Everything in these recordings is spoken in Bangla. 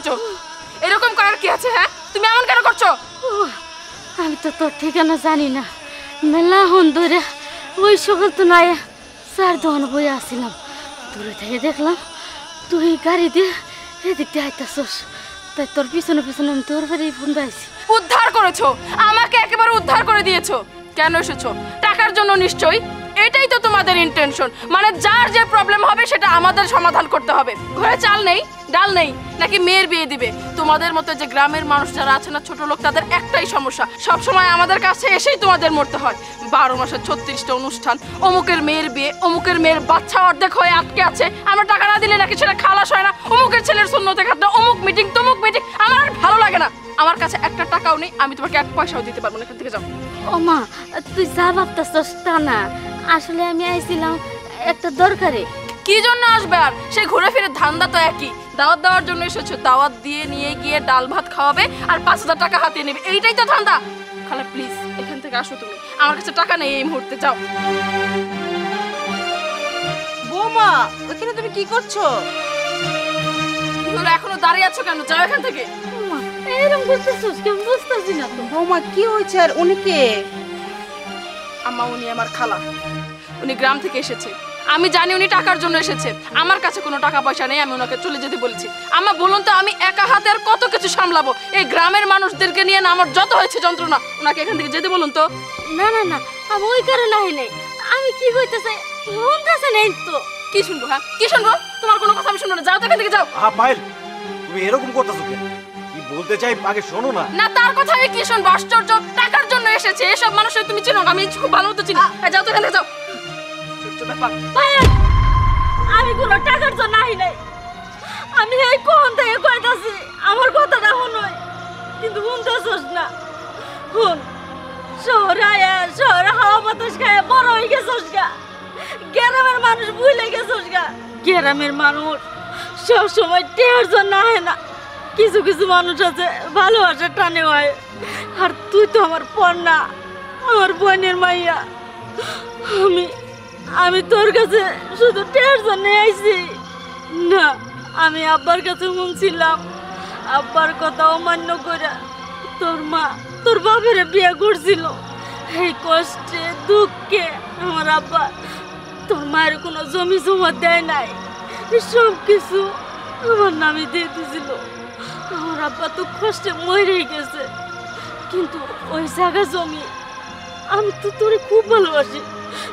করেছো? এরকম করার কি আছে? হ্যাঁ, তুমি এমন কেন করছো? আমি তো তোর ঠিকানা জানি না, মেলা হন ধরে ওই সকাল তো নাই চার দোকান বই আসছিলাম, দূরে থেকে দেখলাম তুই গাড়ি দিয়ে এদিক দিয়ে আইতাছস, তাই তোর পিছনে পিছনে আমি তোর বাড়ি ফোন দিয়েছি। উদ্ধার করেছো আমাকে, একেবারে উদ্ধার করে দিয়েছো। কেন এসেছো? টাকার জন্য নিশ্চয়ই। এটাই তো তোমাদের ইন্টেনশন, মানে যার যে প্রবলেম হবে সেটা আমাদের সমাধান করতে হবে। ঘরে চাল নেই, ডাল নেই, নাকি মেয়ের বিয়ে দিবে? তোমাদের মতো যে গ্রামের মানুষ যারা আছে না, ছোট লোক, তাদের একটাই সমস্যা, সব সময় আমাদের কাছে এসেই তোমাদের মরতে হয়। 12 মাসে 36টা অনুষ্ঠান, অমুকের মেয়ের বিয়ে, অমুকের মেয়ের বাচ্চা অর্ধেক হয়ে আটকে আছে, আমরা টাকা না দিলে নাকি সেটা খালাস হয় না, অমুকের ছেলের সুন্নতে খাতনা, অমুক মিটিং তমুক মিটিং। আমার আর ভালো লাগে না। আমার কাছে একটা টাকাও নেই, আমি তোমাকে 1 পয়সাও দিতে পারবো না। এখান থেকে যাও। ও মা, তুই যা ভাবতাছস তা না, আসলে আমি আইছিলাম একটা দরকারে। কি জন্য আসবে আর? সে ঘুরে ফিরে ধান্দা তো একই, দাওয়াত দেওয়ার জন্য এসেছো, দাওয়াত দিয়ে নিয়ে গিয়ে ডাল ভাত খাওয়াবে আর 5000 টাকা হাতিয়ে নেবে, এইটাই তো ধান্দা। খালা প্লিজ এখান থেকে আসো তুমি, আমার কাছে টাকা নেই এই মুহূর্তে, যাও। বৌমা, ওখানে তুমি কি করছো? এখনো দাঁড়িয়ে আছো কেন? যাও এখান থেকে। এরকম করতেছস কেন? বুঝতেছি না তো। বৌমা কি হয়েছে? আর উনি কে? আম্মা, উনি আমার খালা। উনি গ্রাম থেকে এসেছে। আমি জানি উনি টাকার জন্য এসেছে। আমার কাছে কোনো টাকা পয়সা নেই, আমি ওনাকে চলে যেতে বলেছি। আম্মা বলুন তো, আমি একা হাতে আর কত কিছু সামলাবো? এই গ্রামের মানুষদেরকে নিয়ে না আমার যত হয়েছে যন্ত্রণা। ওনাকে এখান থেকে যেতে বলুন তো। না না না, আমি ওই কারণে আই নাই। আমি কি হইতেছে শুনতেছে নেই তো। কি শুনবো? হ্যাঁ, কি শুনবো? তোমার কোনো কথা আমি শুনবো না, যাও তো এখান থেকে, যাও। পায়েল, তুমি এরকম করতেছো কেন? কি বলতে চাই আগে শোনো না। না, তার কথা আমি কি শুনবো? আশ্চর্য, টাকার জন্য এসেছে। এসব মানুষের তুমি চিনো না, আমি খুব ভালো মতো চিনি। যাও তো এখান থেকে, যাও। ব্যাপার। আমি কোনো টাকার জন্য আই নাই। আমি এই কোন থেকে কইতাছি আমার কথাটা শুনই, কিন্তু শুনতেছস না। শুন, শহরে হাওয়া বাতাস খায় বড় হয়ে গেছস গা, গ্রামের মানুষ ভুলে গেছস গা। গ্রামের মানুষ সব সময় টেহার জন্য আহে না, কিছু কিছু মানুষ আছে ভালোবাসার টানে হয়। আর তুই তো আমার পর্ণা, আমার বোনের মাইয়া। আমি তোর কাছে শুধু টেহার জন্য আইছি না। আমি আব্বার কাছে শুনছিলাম, আব্বার কথা অমান্য করে তোর মা তোর বাপের বিয়ে করছিল। এই কষ্টে দুঃখে আমার আব্বা তোর মায়ের কোনো জমি জমা দেয় নাই, সব কিছু আমার নামে দিয়ে দিয়েছিল। আমার আব্বা তো কষ্টে মরে গেছে, কিন্তু ওই জায়গা জমি আমি তো তোরে খুব ভালোবাসি,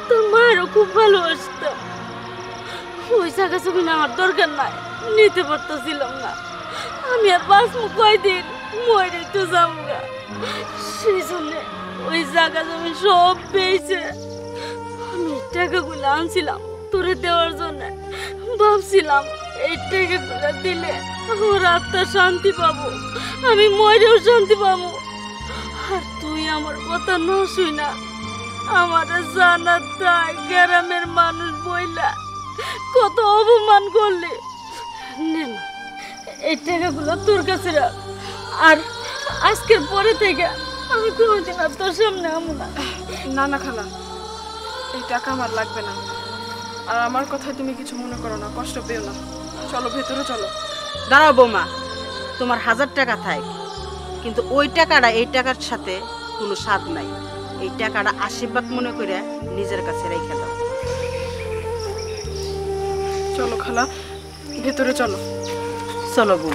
তোর মায়েরও খুব ভালোবাসতাম। ওই জায়গা জমি না আমার দরকার নাই, নিতে পারতেছিলাম না। আমি আর বাঁচবো কয়দিন, মরে তো যাবো গা। সেই জন্য ওই জায়গা জমি সব পেয়েছে। আমি টাকাগুলো আনছিলাম তোরে দেওয়ার জন্য, ভাবছিলাম এই টাকাগুলো দিলে আমার আত্মা শান্তি পাবো, আমি মরেও শান্তি পাবো। আর তুই আমার কথা না শুই না আমার জানা তাই গ্রামের মানুষ বইলা কত অপমান করলে। নে না, এই টাকাগুলো তোর কাছে রাখ। আর আজকের পরে থেকে আমি কোনোদিন আর তোর সামনে আমো না। না না খালা, এই টাকা আমার লাগবে না। আর আমার কথায় তুমি কিছু মনে করো না, কষ্ট পেও না। চলো ভেতরে চলো। দাঁড়াও বৌমা, তোমার 1000 টাকা থাক, কিন্তু ওই টাকাটা এই টাকার সাথে কোনো স্বাদ নাই। এই টাকাটা আশীর্বাদ মনে করে নিজের কাছে রেখে দাও। চলো খালা, ভেতরে চলো। চলো বউ।